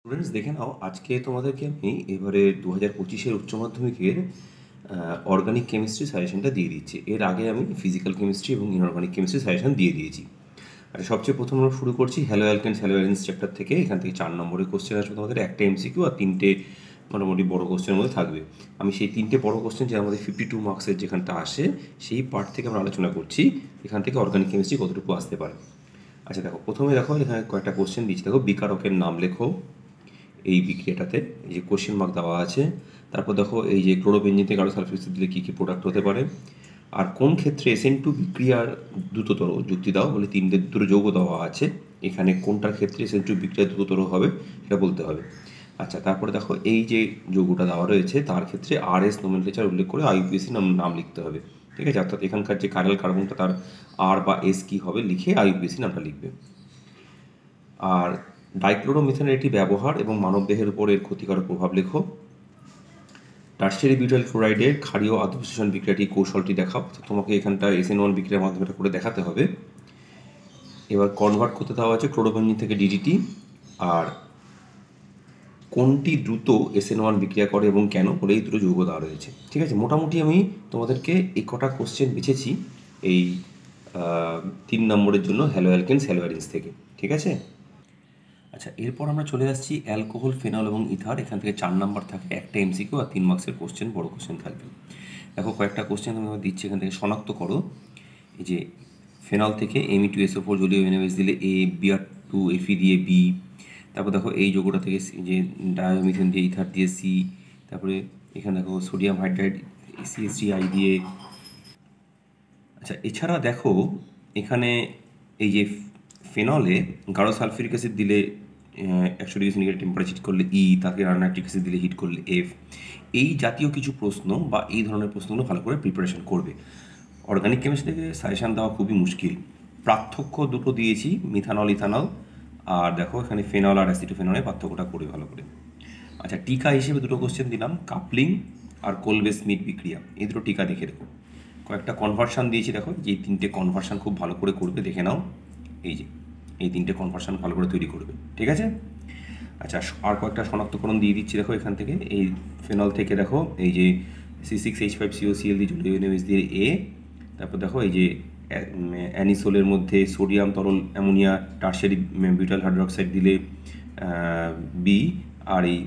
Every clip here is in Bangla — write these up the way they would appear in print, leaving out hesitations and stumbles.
স্টুডেন্টস দেখে নাও, আজকে তোমাদেরকে আমি এবারে 2025-এর উচ্চ মাধ্যমিকের অর্গানিক কেমিস্ট্রি সাজেশনটা দিয়ে দিচ্ছি। এর আগে আমি ফিজিক্যাল কেমিস্ট্রি এবং ইনঅর্গানিক কেমিস্ট্রি সাজেশন দিয়ে দিয়েছি। আর সবচেয়ে প্রথম আমরা শুরু করছি হ্যালো অ্যালকেনস হ্যালো অ্যালিনস চ্যাপ্টার থেকে। এখান থেকে 4 নম্বরের কোশ্চেন আসবে তোমাদের, একটা এমসিকিউ আর 3টে মোটামুটি বড় কোশ্চেনের মধ্যে থাকবে। আমি সেই 3টে বড় কোশ্চেন যে আমাদের 52 মার্কসের যেখানটা আসে সেই পার্ট থেকে আমরা আলোচনা করছি, এখান থেকে অর্গানিক কেমিস্ট্রি কতটুকু আসতে পারে। আচ্ছা দেখো, প্রথমে দেখো এখানে কয়েকটা কোশ্চেন দিচ্ছি। দেখো বিকারকের নাম লেখো এই বিক্রিয়াটাতে, এই যে কোশ্চেন মার্ক দেওয়া আছে। তারপর দেখো এই যে ক্লোরোবেনজিন থেকে গাঢ় সালফিউরিক অ্যাসিড দিলে কী কী প্রোডাক্ট হতে পারে, আর কোন ক্ষেত্রে SN2 বিক্রিয়ার দ্রুততর যুক্তি দাও বলে 3টে দুটো যৌগ দেওয়া আছে, এখানে কোনটার ক্ষেত্রে SN2 বিক্রিয়া দ্রুততর হবে সেটা বলতে হবে। আচ্ছা তারপরে দেখো এই যে যৌগটা দেওয়া রয়েছে তার ক্ষেত্রে RS নোমেনক্লেচার উল্লেখ করে IUPAC নাম লিখতে হবে। ঠিক আছে, অর্থাৎ এখানকার যে কার্বন কার্বনটা তার R বা S কী হবে লিখে IUPAC নামটা লিখবে। আর ডাইক্লোরোমিথেনের একটি ব্যবহার এবং মানবদেহের উপর এর ক্ষতিকারক প্রভাব লেখো। টার্সিয়ারি বিউটাইল ক্লোরাইডের ক্ষারীয় আত্মবিশ্লেষণ বিক্রিয়াটি কৌশলটি দেখাও। তোমাকে এখানটা SN1 বিক্রিয়ার মাধ্যমে এটা করে দেখাতে হবে। এবার কনভার্ট করতে দেওয়া আছে ক্লোরোবেনজিন থেকে DDT, আর কোনটি দ্রুত SN1 বিক্রিয়া করে এবং কেন বলে এই দুটো যৌগ দেওয়া রয়েছে। ঠিক আছে, মোটামুটি আমি তোমাদেরকে এই কটা কোশ্চেন বেছেছি এই 3 নম্বরের জন্য হ্যালো অ্যালকেনস হ্যালো অ্যালিনস থেকে। ঠিক আছে, আচ্ছা এরপর আমরা চলে আসছি অ্যালকোহল, ফেনল এবং ইথার। এখান থেকে 4 নাম্বার থাকে, একটা এমসিকিউ আর 3 মার্কসের কোশ্চেন, বড় কোশ্চেন থাকবে। দেখো কয়েকটা কোশ্চেন তুমি দিচ্ছি, এখান থেকে শনাক্ত করো। এই যে ফেনল থেকে Me2SO4 জলীয় NaOH দিলে A, Br2Fe দিয়ে B। তারপর দেখো এই যৌগটা থেকে যে ডায়োমিথেন দিয়ে ইথার দিয়ে C। তারপরে এখানে দেখো সোডিয়াম হাইড্রাইড CH3I দিয়ে। আচ্ছা এছাড়া দেখো এখানে এই যে ফেনলে গাঢ় সালফিউরিক অ্যাসিড দিলে 100 ডিগ্রি সেন্টিগ্রেড টেম্পারেচার হিট করলে E, তাকে নাইট্রিক অ্যাসিড দিলে হিট করলে F। এই জাতীয় কিছু প্রশ্ন বা এই ধরনের প্রশ্নগুলো ভালো করে প্রিপারেশন করবে। অর্গানিক কেমিস্ট্রি থেকে সাজেশান দেওয়া খুবই মুশকিল। পার্থক্য দুটো দিয়েছি, মিথানল ইথানল, আর দেখো এখানে ফেনল আর অ্যাসিটোফেনলের পার্থক্যটা করে ভালো করে। আচ্ছা টিকা হিসেবে দুটো কোশ্চেন দিলাম, কাপলিং আর কোলবে স্মিথ বিক্রিয়া, এই দুটো টিকা দেখে রেখো। কয়েকটা কনভার্সান দিয়েছি, দেখো যে 3টে কনভার্সান খুব ভালো করে করবে, দেখে নাও। এই যে এই 3টে কনভার্সান ভালো করে তৈরি করবে। ঠিক আছে, আচ্ছা আর কয়েকটা শনাক্তকরণ দিয়ে দিচ্ছি। দেখো এখান থেকে এই ফেনল থেকে দেখো এই যে C6H5COCl দিয়ে জলীয় NaOH দিয়ে A। তারপর দেখো এই যে অ্যানিসোলের মধ্যে সোডিয়াম তরল অ্যামোনিয়া টার্সিয়ারি বিউটাইল হাইড্রোক্সাইড দিলে B। আর এই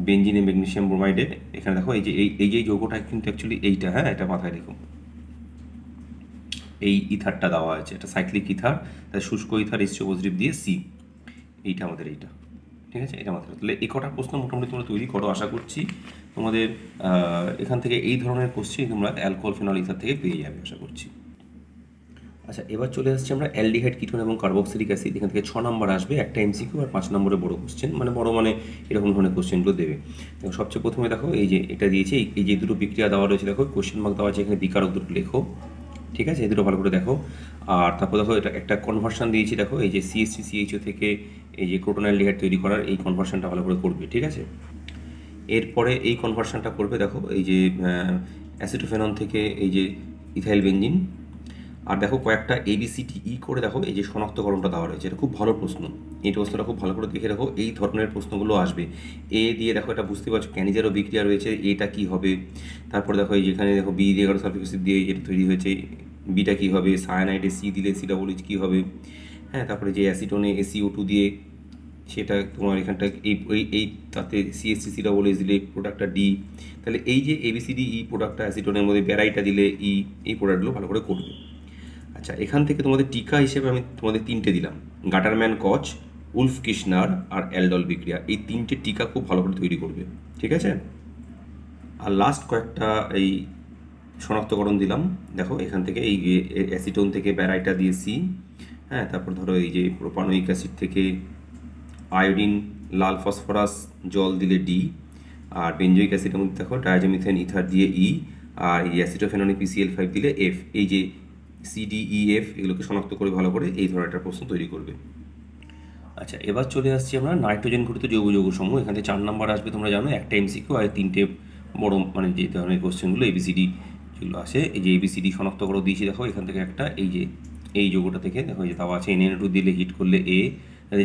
বেনজিনে ম্যাগনেসিয়াম ব্রোমাইডে এখানে দেখো এই যে এই যে যৌগটা কিন্তু অ্যাকচুয়ালি এইটা, হ্যাঁ এটা মাথায় রেখো। এই ইথারটা দেওয়া আছে, এটা সাইক্লিক ইথার, তাই শুষ্ক ইথার H2 পজিটিভ দিয়ে C। এইটা আমাদের এইটা। ঠিক আছে, এটা মাথায়। তাহলে এই কটা প্রশ্ন মোটামুটি তোমরা তৈরি করো, আশা করছি তোমাদের এখান থেকে এই ধরনের কোশ্চেন তোমরা অ্যালকোহল, ফেনল, ইথার থেকে পেয়ে যাবে আশা করছি। আচ্ছা এবার চলে আসছি আমরা অ্যালডিহাইড, কিটোন এবং কার্বক্সিলিক অ্যাসিড। এখান থেকে 6 নম্বর আসবে, একটা এমসিকিউ আর 5 নম্বরের বড় কোশ্চেন, মানে বড় মানে এরকম ধরনের কোশ্চেনগুলো দেবে। দেখো সবচেয়ে প্রথমে দেখো এই যে এটা দিয়েছে, এই যে দুটো বিক্রিয়া দেওয়া রয়েছে, দেখো কোশ্চেন মার্ক দেওয়া আছে, এখানে বিকারক দুটো লেখো। ঠিক আছে, এই দুটো ভালো করে দেখো। আর তারপর দেখো এটা একটা কনভার্সান দিয়েছি, দেখো এই যে CH3CHO থেকে এই যে ক্রোটন অ্যালডিহাইড তৈরি করার এই কনভার্সানটা ভালো করে করবে। ঠিক আছে, এরপরে এই কনভার্সানটা করবে দেখো এই যে অ্যাসিটোফেনন থেকে এই যে ইথাইল বেনজিন। আর দেখো কয়েকটা ABCDE করে দেখো এই যে শনাক্তকরণটা দেওয়া রয়েছে, এটা খুব ভালো প্রশ্ন। এই প্রশ্নটা খুব ভালো করে দেখে রাখো, এই ধরনের প্রশ্নগুলো আসবে। A দিয়ে দেখো এটা বুঝতে পারছো ক্যানিজারও বিক্রিয়া রয়েছে, এটা কি হবে। তারপর দেখো এই যেখানে দেখো B দিয়ে গাঢ় সালফিউরিক অ্যাসিড দিয়ে এটা তৈরি হয়েছে, বিটা কী হবে, সায়ানাইডে C দিলে C OH কী হবে। হ্যাঁ, তারপরে যে অ্যাসিটোনে ACO2 দিয়ে সেটা তোমার এখানটা এই তাতে CH3COOH দিলে প্রোডাক্টটা D। তাহলে এই যে ABCDE প্রোডাক্টটা অ্যাসিটোনের মধ্যে ব্যারাইটা দিলে E, এই প্রোডাক্টগুলো ভালো করে করবে। আচ্ছা এখান থেকে তোমাদের টিকা হিসেবে আমি তোমাদের 3টে দিলাম, গাটারম্যান কচ, উলফ কিশনার আর অ্যালডল বিক্রিয়া। এই 3টে টিকা খুব ভালো করে তৈরি করবে। ঠিক আছে, আর লাস্ট কয়েকটা এই শনাক্তকরণ দিলাম। দেখো এখান থেকে এই অ্যাসিটোন থেকে ব্যারাইটা দিয়ে C। হ্যাঁ, তারপর ধরো এই যে প্রোপানোইক অ্যাসিড থেকে আয়োডিন, লাল ফসফরাস জল দিলে D। আর বেনজোইক অ্যাসিডের মধ্যে দেখো ডায়াজোমিথেন ইথার দিয়ে E। আর এই অ্যাসিটোফেননিক PCl5 দিলে F। এই যে CDEF এগুলোকে শনাক্ত করে ভালো করে এই ধরনের একটা প্রশ্ন তৈরি করবে। আচ্ছা এবার চলে আসছি আমরা নাইট্রোজেন ঘটিত যৌগ সমূহ। এখানে 4 নম্বর আসবে, তোমরা জানো, একটা এমসিকিউ আর 3টে বড় মানে যে ধরনের কোশ্চেনগুলো ABCD যেগুলো আসে। এই যে ABCD শনাক্ত করে দিয়েছি, দেখো এখান থেকে একটা এই যে এই যৌগটা থেকে দেখো যে দেওয়া আছে NaN2 দিলে হিট করলে A,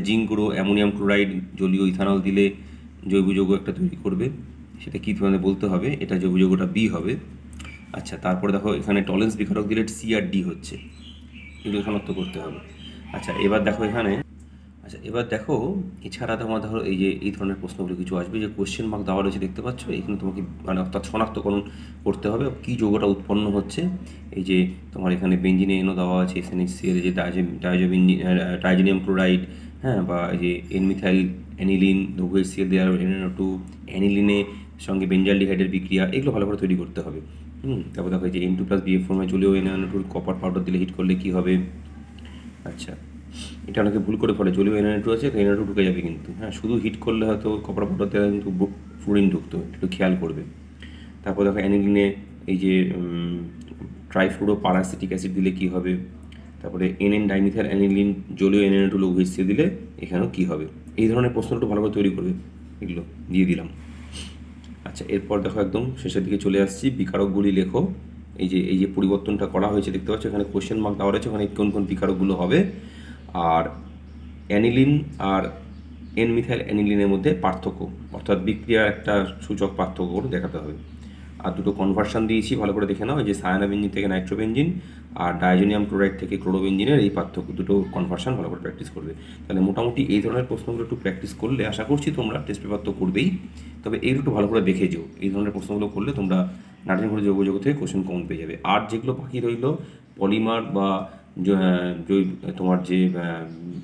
জিঙ্ক গুঁড়ো, অ্যামোনিয়াম ক্লোরাইড, জলীয় ইথানল দিলে জৈব যৌগ একটা তৈরি করবে, সেটা কী ধরনের বলতে হবে, এটা জৈব যৌগটা বি হবে। আচ্ছা, তারপরে দেখো এখানে টলেন্স বিকারক দিলে সি আর ডি হচ্ছে, এগুলো শনাক্ত করতে হবে। আচ্ছা এবার দেখো এখানে, এবার দেখো এছাড়া তোমার ধরো এই যে এই ধরনের প্রশ্নগুলো কিছু আসবে, যে কোশ্চেন মার্ক দেওয়া রয়েছে দেখতে পাচ্ছ, এখানে তোমাকে মানে অর্থাৎ শনাক্তকরণ করতে হবে কী যৌগটা উৎপন্ন হচ্ছে। এই যে তোমার এখানে বেঞ্জিনে এনও দেওয়া আছে, এসএনএসসিএল, যে ডাইজোনিয়াম ক্লোরাইড, হ্যাঁ, বা এই যে এনমিথাইল অ্যানিলিন, WHCl দেওয়া NaNO2, অ্যানিলিনের সঙ্গে বেঞ্জালডিহাইডের বিক্রিয়া, এগুলো ভালো করে তৈরি করতে হবে। তারপর দেখো যে N2+BF ফর্মে জলীয় NaNO2 কপার পাউডার দিলে হিট করলে কী হবে। আচ্ছা, এটা অনেকে ভুল করে ফেলে, জলীয় NaNO2 আছে তো NaNO2 ঢুকে যাবে, কিন্তু হ্যাঁ, শুধু হিট করলে হয়তো কপার পাউডার দেওয়া কিন্তু ফ্লুরিন ঢুকতো, একটু খেয়াল করবে। তারপর দেখো অ্যানিলিনে এই যে ট্রাইফ্লুরোপারাসিটিক অ্যাসিড দিলে কী হবে। তারপরে NN ডাইমিথাইল অ্যানিলিন জলীয় NaNO2 WHCl দিলে এখানেও কী হবে। এই ধরনের প্রশ্নটা ভালো করে তৈরি করবে, এগুলো দিয়ে দিলাম। আচ্ছা, এরপর দেখো একদম শেষের দিকে চলে আসছি, বিকারকগুলি লেখো। এই যে পরিবর্তনটা করা হয়েছে দেখতে পাচ্ছ, এখানে কোশ্চেন মার্ক দেওয়া রয়েছে, ওখানে কোন কোন বিকারকগুলো হবে, আর অ্যানিলিন আর এন মিথাইল অ্যানিলিনের মধ্যে পার্থক্য, অর্থাৎ বিক্রিয়ার একটা সূচক পার্থক্য করে দেখাতে হবে। আর দুটো কনভার্সন দিয়েছি, ভালো করে দেখে নাও, এই যে সায়ানোবেঞ্জিন থেকে নাইট্রোবেঞ্জিন আর ডাইজোনিয়াম ক্লোরাইড থেকে ক্লোরোবেঞ্জিনের এই পার্থক্য, দুটো কনভার্সন ভালো করে প্র্যাকটিস করবে। তাহলে মোটামুটি এই ধরনের প্রশ্নগুলো একটু প্র্যাকটিস করলে আশা করছি তোমরা টেস্ট পেপার তো করবেই, তবে এই একটু ভালো করে দেখে যেও, এই ধরনের প্রশ্নগুলো করলে তোমরা নাট্যঘর জৈব যৌগ থেকে কোশ্চেন কমন পেয়ে যাবে। আর যেগুলো বাকি রইল পলিমার বা তোমার যে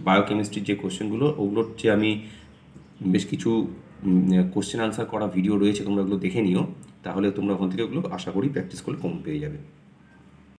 বায়োকেমিস্ট্রির যে কোশ্চেনগুলো, ওগুলোর যে আমি বেশ কিছু কোশ্চেন আনসার করা ভিডিও রয়েছে, তোমরা ওগুলো দেখে নিও, তাহলে তোমরা ওখান থেকে ওগুলো আশা করি প্র্যাকটিস করলে কমন পেয়ে যাবে।